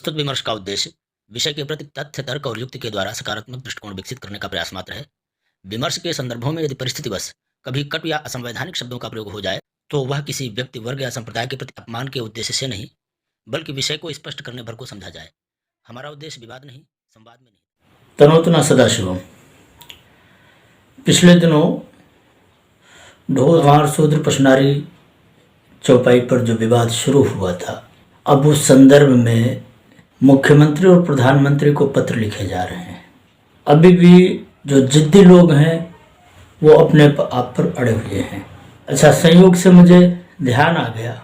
प्रस्तुत विमर्श का उद्देश्य विषय के प्रति तथ्य, तर्क और युक्ति के द्वारा सकारात्मक दृष्टिकोण विकसित करने का प्रयास मात्र है। विमर्श के संदर्भों में यदि परिस्थितिवश कभी कटु या असंवैधानिक शब्दों का प्रयोग हो जाए तो वह किसी व्यक्ति, वर्ग या संप्रदाय के प्रति अपमान के उद्देश्य से नहीं, बल्कि विषय को स्पष्ट करने भर को समझा जाए। हमारा उद्देश्य विवाद नहीं, संवाद में नहीं। तनोतना सदाशिवम। पिछले दिनों ढोलवार शूद्र पशनारी चौपाई पर जो विवाद शुरू हुआ था, अब उस संदर्भ में मुख्यमंत्री और प्रधानमंत्री को पत्र लिखे जा रहे हैं। अभी भी जो जिद्दी लोग हैं वो अपने आप पर अड़े हुए हैं। अच्छा, संयोग से मुझे ध्यान आ गया,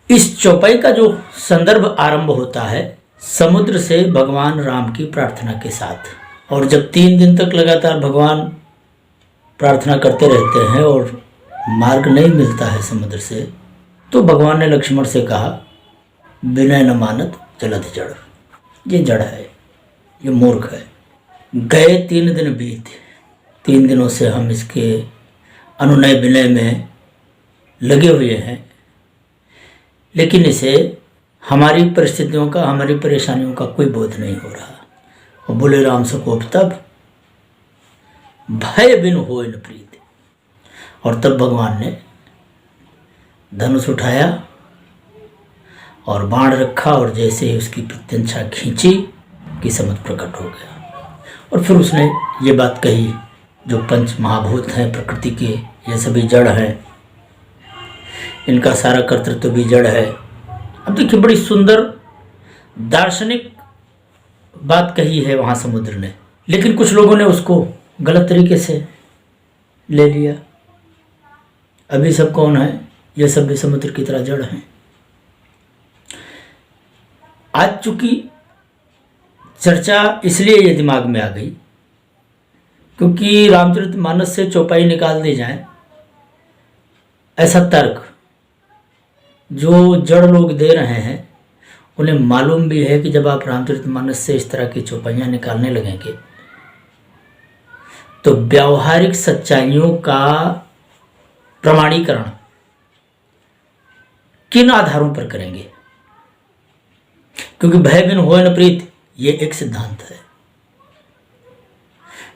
इस चौपाई का जो संदर्भ आरंभ होता है समुद्र से भगवान राम की प्रार्थना के साथ, और जब 3 दिन तक लगातार भगवान प्रार्थना करते रहते हैं और मार्ग नहीं मिलता है समुद्र से, तो भगवान ने लक्ष्मण से कहा, विनय न मानत जलधि जड़। ये जड़ है, ये मूर्ख है। गए 3 दिन बीत, 3 दिनों से हम इसके अनुनय विनय में लगे हुए हैं, लेकिन इसे हमारी परिस्थितियों का, हमारी परेशानियों का कोई बोध नहीं हो रहा। और बोले राम सकोप तब भय बिन होय न प्रीत। और तब भगवान ने धनुष उठाया और बाण रखा, और जैसे ही उसकी प्रत्यंछा खींची कि समझ प्रकट हो गया। और फिर उसने ये बात कही, जो पंच महाभूत हैं प्रकृति के, ये सभी जड़ हैं, इनका सारा कर्तृत्व भी जड़ है। अब देखिए, बड़ी सुंदर दार्शनिक बात कही है वहाँ समुद्र ने, लेकिन कुछ लोगों ने उसको गलत तरीके से ले लिया। अभी सब कौन है? ये सब भी समुद्र की तरह जड़ हैं। आज चूंकि चर्चा इसलिए ये दिमाग में आ गई क्योंकि रामचरितमानस से चौपाई निकाल दी जाए, ऐसा तर्क जो जड़ लोग दे रहे हैं उन्हें मालूम भी है कि जब आप रामचरितमानस से इस तरह की चौपाइयाँ निकालने लगेंगे तो व्यावहारिक सच्चाइयों का प्रमाणीकरण किन आधारों पर करेंगे? क्योंकि भय बिन होय न प्रीत ये एक सिद्धांत है।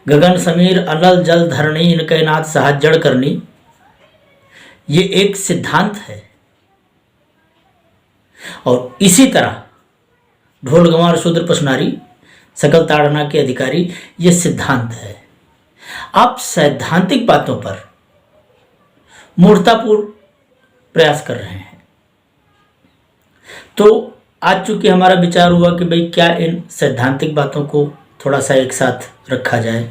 गगन समीर अनल जल धरणी इनके नाथ साहस जड़ करनी, ये एक सिद्धांत है। और इसी तरह ढोल गंवार शूद्र पशनारी सकल ताड़ना के अधिकारी, ये सिद्धांत है। आप सैद्धांतिक बातों पर मूर्खतापूर्ण प्रयास कर रहे हैं। तो आज चूंकि हमारा विचार हुआ कि भाई क्या इन सैद्धांतिक बातों को थोड़ा सा एक साथ रखा जाए,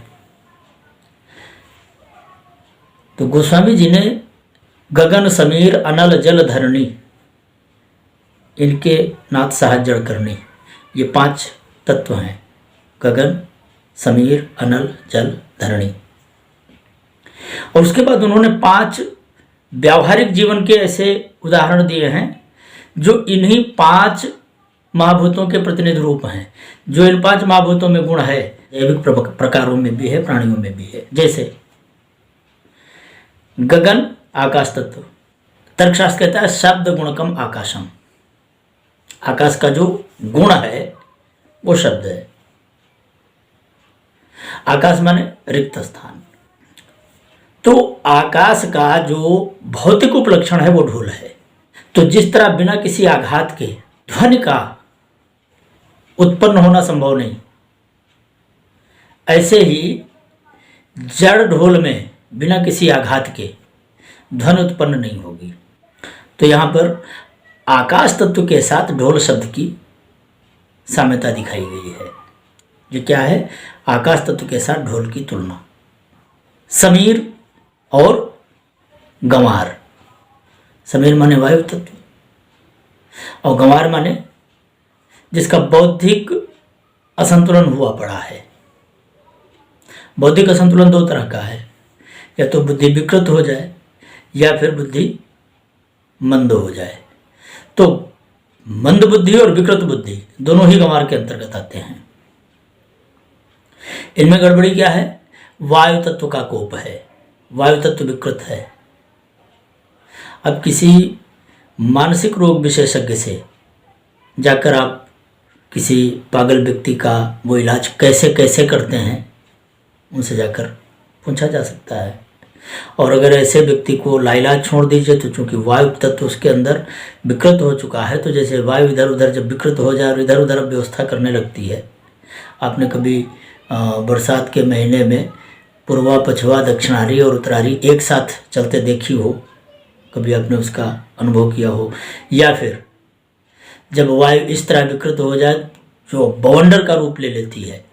तो गोस्वामी जी ने गगन समीर अनल जल धरणी इनके नाथ साहस जड़ करनी, ये 5 तत्व हैं, गगन समीर अनल जल धरणी। और उसके बाद उन्होंने 5 व्यावहारिक जीवन के ऐसे उदाहरण दिए हैं जो इन्हीं 5 महाभूतों के प्रतिनिधि रूप हैं, जो इन 5 महाभूतों में गुण है, जैविक प्रकारों में भी है, प्राणियों में भी है। जैसे गगन आकाश तत्व, तर्कशास्त्र कहता है शब्द गुणकम आकाशम, आकाश का जो गुण है वो शब्द है। आकाश माने रिक्त स्थान। तो आकाश का जो भौतिक उपलक्षण है वो ढोल है। तो जिस तरह बिना किसी आघात के ध्वनि का उत्पन्न होना संभव नहीं, ऐसे ही जड़ ढोल में बिना किसी आघात के ध्वनि उत्पन्न नहीं होगी। तो यहाँ पर आकाश तत्व के साथ ढोल शब्द की साम्यता दिखाई गई है। जो क्या है? आकाश तत्व के साथ ढोल की तुलना। समीर और गंवार, समीर माने वायु तत्व और गंवार माने जिसका बौद्धिक असंतुलन हुआ पड़ा है। बौद्धिक असंतुलन 2 तरह का है, या तो बुद्धि विकृत हो जाए या फिर बुद्धि मंद हो जाए। तो मंद बुद्धि और विकृत बुद्धि दोनों ही गंवार के अंतर्गत आते हैं। इनमें गड़बड़ी क्या है? वायु तत्व का कोप है, वायु तत्व विकृत है। अब किसी मानसिक रोग विशेषज्ञ से जाकर आप किसी पागल व्यक्ति का वो इलाज कैसे कैसे करते हैं उनसे जाकर पूछा जा सकता है। और अगर ऐसे व्यक्ति को लाइलाज छोड़ दीजिए तो चूंकि वायु तत्व उसके अंदर विकृत हो चुका है, तो जैसे वायु इधर उधर जब विकृत हो जाए और इधर उधर व्यवस्था करने लगती है, आपने कभी बरसात के महीने में पूर्वा पछवा दक्षिणारी और उत्तरारी एक साथ चलते देखी हो, कभी आपने उसका अनुभव किया हो, या फिर जब वायु इस तरह विकृत हो जाए जो बवंडर का रूप ले लेती है,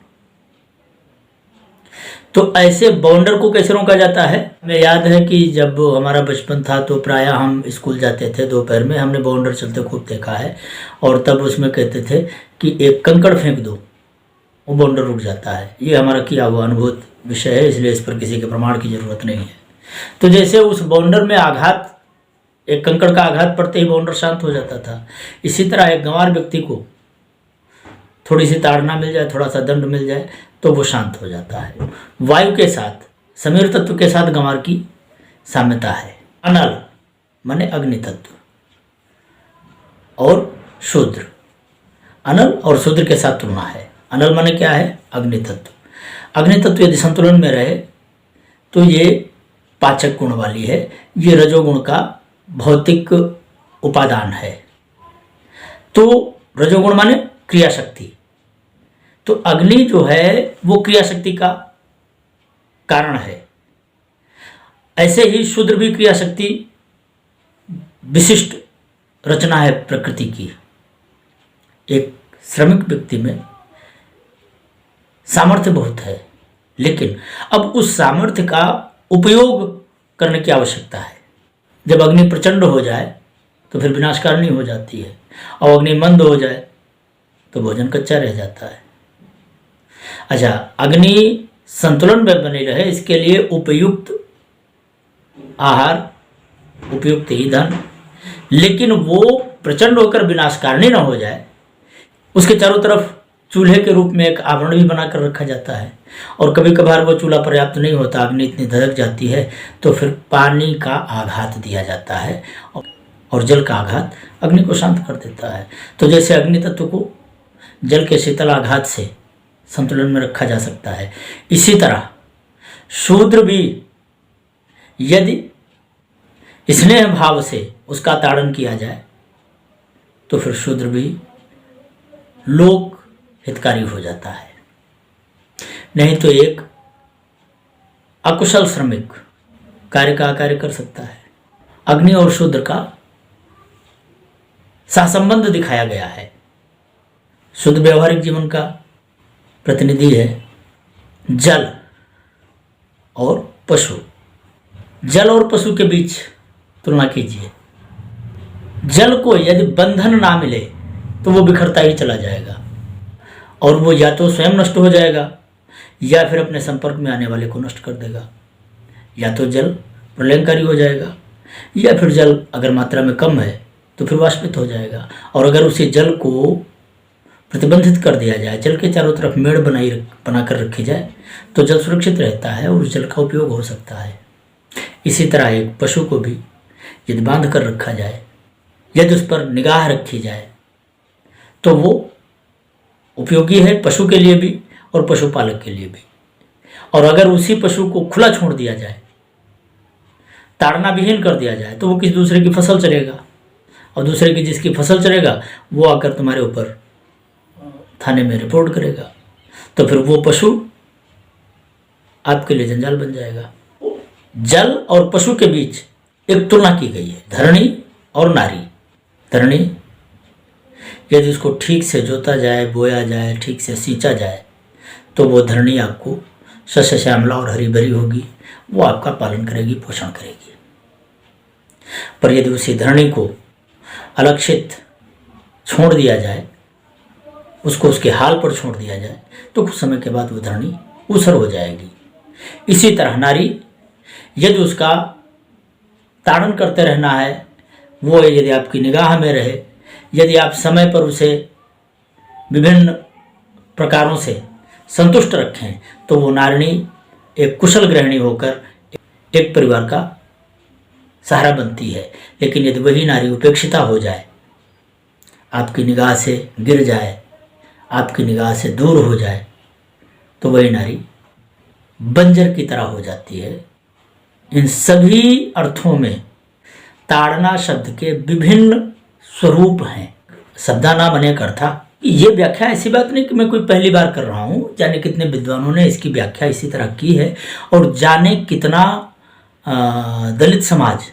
तो ऐसे बवंडर को कैसे रोका जाता है। हमें याद है कि जब हमारा बचपन था तो प्रायः हम स्कूल जाते थे, दोपहर में हमने बवंडर चलते खूब देखा है, और तब उसमें कहते थे कि एक कंकड़ फेंक दो, वो बवंडर रुक जाता है। ये हमारा किया हुआ अनुभूत विषय है, इसलिए इस पर किसी के प्रमाण की जरूरत नहीं है। तो जैसे उस बवंडर में आघात, एक कंकड़ का आघात पड़ते ही बवंडर शांत हो जाता था, इसी तरह एक गंवार व्यक्ति को थोड़ी सी ताड़ना मिल जाए, थोड़ा सा दंड मिल जाए तो वो शांत हो जाता है। वायु के साथ, समीर तत्व के साथ गंवार की साम्यता है। अनल माने अग्नि तत्व और शूद्र, अनल और शूद्र के साथ तुलना है। अनल माने क्या है? अग्नि तत्व। अग्नि तत्व यदि संतुलन में रहे तो ये पाचक गुण वाली है, ये रजोगुण का भौतिक उपादान है। तो रजोगुण माने क्रिया शक्ति, तो अग्नि जो है वो क्रिया शक्ति का कारण है। ऐसे ही शूद्र भी क्रिया शक्ति विशिष्ट रचना है प्रकृति की। एक श्रमिक व्यक्ति में सामर्थ्य बहुत है, लेकिन अब उस सामर्थ्य का उपयोग करने की आवश्यकता है। जब अग्नि प्रचंड हो जाए तो फिर विनाशकारिणी हो जाती है, और अग्नि मंद हो जाए तो भोजन कच्चा रह जाता है। अच्छा, अग्नि संतुलन में बनी रहे इसके लिए उपयुक्त आहार, उपयुक्त ईंधन, लेकिन वो प्रचंड होकर विनाशकारिणी न हो जाए, उसके चारों तरफ चूल्हे के रूप में एक आवरण भी बनाकर रखा जाता है। और कभी कभार वो चूल्हा पर्याप्त नहीं होता, अग्नि इतनी धधक जाती है तो फिर पानी का आघात दिया जाता है, और जल का आघात अग्नि को शांत कर देता है। तो जैसे अग्नि तत्व को जल के शीतल आघात से संतुलन में रखा जा सकता है, इसी तरह शूद्र भी यदि स्नेह भाव से उसका ताड़न किया जाए तो फिर शूद्र भी लोक हितकारी हो जाता है। नहीं तो एक अकुशल श्रमिक कार्य का अकार्य कर सकता है। अग्नि और शूद्र का सहसंबंध दिखाया गया है। शुद्ध व्यवहारिक जीवन का प्रतिनिधि है जल और पशु। जल और पशु के बीच तुलना कीजिए। जल को यदि बंधन ना मिले तो वो बिखरता ही चला जाएगा, और वो या तो स्वयं नष्ट हो जाएगा या फिर अपने संपर्क में आने वाले को नष्ट कर देगा। या तो जल प्रलयंकारी हो जाएगा, या फिर जल अगर मात्रा में कम है तो फिर वाष्पित हो जाएगा। और अगर उसी जल को प्रतिबंधित कर दिया जाए, जल के चारों तरफ मेड़ बनाकर रखी जाए, तो जल सुरक्षित रहता है और उस जल का उपयोग हो सकता है। इसी तरह एक पशु को भी यदि बांध कर रखा जाए, यदि उस पर निगाह रखी जाए, तो वो उपयोगी है पशु के लिए भी और पशुपालक के लिए भी। और अगर उसी पशु को खुला छोड़ दिया जाए, ताड़ना विहीन कर दिया जाए, तो वो किसी दूसरे की फसल चरेगा, और दूसरे की जिसकी फसल चरेगा वो आकर तुम्हारे ऊपर थाने में रिपोर्ट करेगा, तो फिर वो पशु आपके लिए जंजाल बन जाएगा। जल और पशु के बीच एक तुलना की गई है, धरणी और नारी। धरणी यदि उसको ठीक से जोता जाए, बोया जाए, ठीक से सींचा जाए, तो वो धरणी आपको शस्य श्यामला और हरी भरी होगी, वो आपका पालन करेगी, पोषण करेगी। पर यदि उसी धरणी को अलक्षित छोड़ दिया जाए, उसको उसके हाल पर छोड़ दिया जाए, तो कुछ समय के बाद वो धरणी ऊसर हो जाएगी। इसी तरह नारी, यदि उसका ताड़न करते रहना है, वो यदि आपकी निगाह में रहे, यदि आप समय पर उसे विभिन्न प्रकारों से संतुष्ट रखें, तो वो नारिणी एक कुशल गृहिणी होकर एक परिवार का सहारा बनती है। लेकिन यदि वही नारी उपेक्षिता हो जाए, आपकी निगाह से गिर जाए, आपकी निगाह से दूर हो जाए तो वही नारी बंजर की तरह हो जाती है। इन सभी अर्थों में ताड़ना शब्द के विभिन्न स्वरूप हैं। शब्दानाम अनेक अर्था। ये व्याख्या ऐसी बात नहीं कि मैं कोई पहली बार कर रहा हूँ, जाने कितने विद्वानों ने इसकी व्याख्या इसी तरह की है और जाने कितना दलित समाज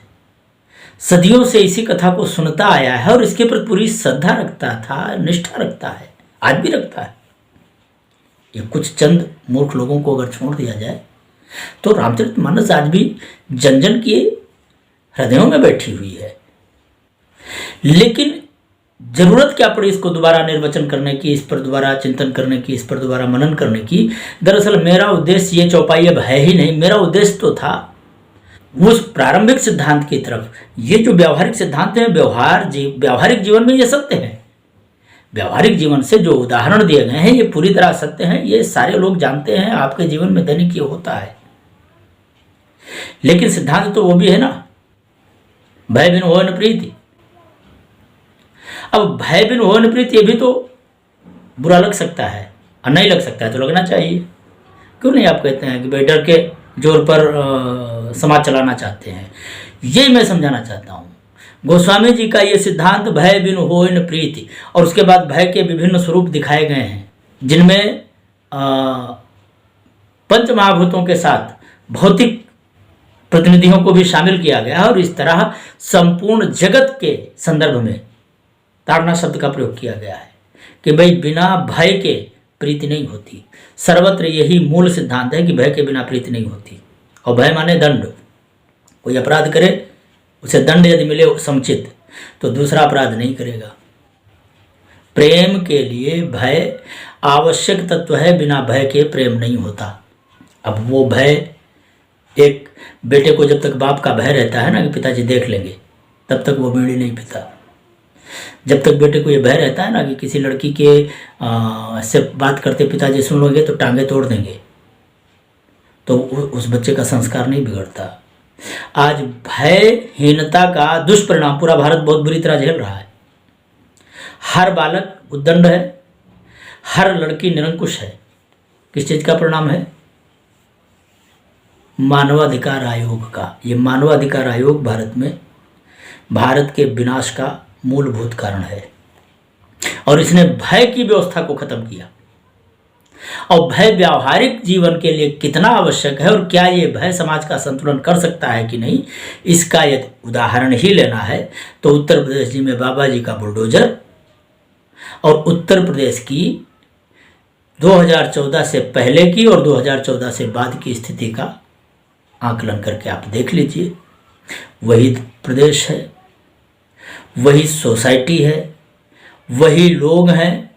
सदियों से इसी कथा को सुनता आया है और इसके प्रति पूरी श्रद्धा रखता था, निष्ठा रखता है, आज भी रखता है। ये कुछ चंद मूर्ख लोगों को अगर छोड़ दिया जाए तो रामचरितमानस आज भी जन जन के हृदयों में बैठी हुई है। लेकिन जरूरत क्या पड़ी इसको दोबारा निर्वचन करने की, इस पर दोबारा चिंतन करने की, इस पर दोबारा मनन करने की। दरअसल मेरा उद्देश्य ये चौपाई अब है ही नहीं। मेरा उद्देश्य तो था उस प्रारंभिक सिद्धांत की तरफ। ये जो व्यावहारिक सिद्धांत है, व्यावहारिक जीवन में ये सत्य है। व्यावहारिक जीवन से जो उदाहरण दिए गए हैं ये पूरी तरह सत्य हैं। ये सारे लोग जानते हैं, आपके जीवन में दैनिक ये होता है। लेकिन सिद्धांत तो वो भी है ना, भय बिन होय न प्रीति। अब भय बिन होय न प्रीति ये भी तो बुरा लग सकता है और नहीं लग सकता है तो लगना चाहिए। क्यों नहीं आप कहते हैं कि भाई डर के जोर पर समाज चलाना चाहते हैं। यही मैं समझाना चाहता हूँ। गोस्वामी जी का ये सिद्धांत भय बिन होय न प्रीति, और उसके बाद भय के विभिन्न स्वरूप दिखाए गए हैं जिनमें पंच महाभूतों के साथ भौतिक प्रतिनिधियों को भी शामिल किया गया और इस तरह संपूर्ण जगत के संदर्भ में ताड़ना शब्द का प्रयोग किया गया है कि भाई बिना भय के प्रीति नहीं होती। सर्वत्र यही मूल सिद्धांत है कि भय के बिना प्रीति नहीं होती। और भय माने दंड। कोई अपराध करे उसे दंड यदि मिले समुचित तो दूसरा अपराध नहीं करेगा। प्रेम के लिए भय आवश्यक तत्व है, बिना भय के प्रेम नहीं होता। अब वो भय, एक बेटे को जब तक बाप का भय रहता है ना कि पिताजी देख लेंगे, तब तक वो बीड़ी नहीं पीता। जब तक बेटे को ये भय रहता है ना कि किसी लड़की के से बात करते पिताजी सुन लोगे तो टांगे तोड़ देंगे, तो उस बच्चे का संस्कार नहीं बिगड़ता। आज भयहीनता का दुष्परिणाम पूरा भारत बहुत बुरी तरह झेल रहा है। हर बालक उद्दंड है, हर लड़की निरंकुश है। किस चीज का परिणाम है? मानवाधिकार आयोग का। ये मानवाधिकार आयोग भारत के विनाश का मूलभूत कारण है और इसने भय की व्यवस्था को खत्म किया। और भय व्यावहारिक जीवन के लिए कितना आवश्यक है और क्या ये भय समाज का संतुलन कर सकता है कि नहीं, इसका यदि उदाहरण ही लेना है तो उत्तर प्रदेश जी में बाबा जी का बुलडोजर और उत्तर प्रदेश की 2014 से पहले की और 2014 से बाद की स्थिति का आकलन करके आप देख लीजिए। वही प्रदेश है, वही सोसाइटी है, वही लोग हैं,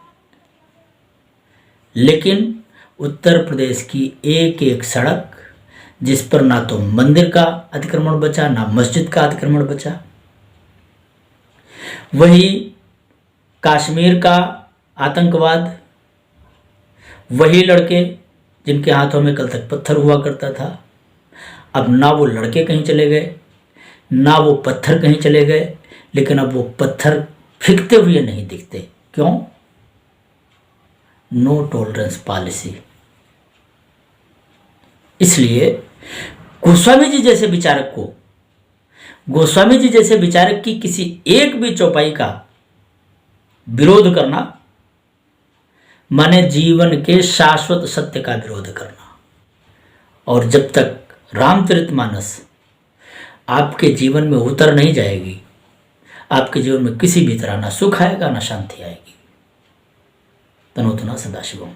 लेकिन उत्तर प्रदेश की एक एक सड़क जिस पर ना तो मंदिर का अतिक्रमण बचा, ना मस्जिद का अतिक्रमण बचा। वही कश्मीर का आतंकवाद, वही लड़के जिनके हाथों में कल तक पत्थर हुआ करता था, अब ना वो लड़के कहीं चले गए, ना वो पत्थर कहीं चले गए, लेकिन अब वो पत्थर फेंकते हुए नहीं दिखते। क्यों? No tolerance policy. इसलिए गोस्वामी जी जैसे विचारक की किसी एक भी चौपाई का विरोध करना माने जीवन के शाश्वत सत्य का विरोध करना। और जब तक रामचरितमानस आपके जीवन में उतर नहीं जाएगी, आपके जीवन में किसी भी तरह ना सुख आएगा ना शांति आएगी। तनोतना सदाशिवम।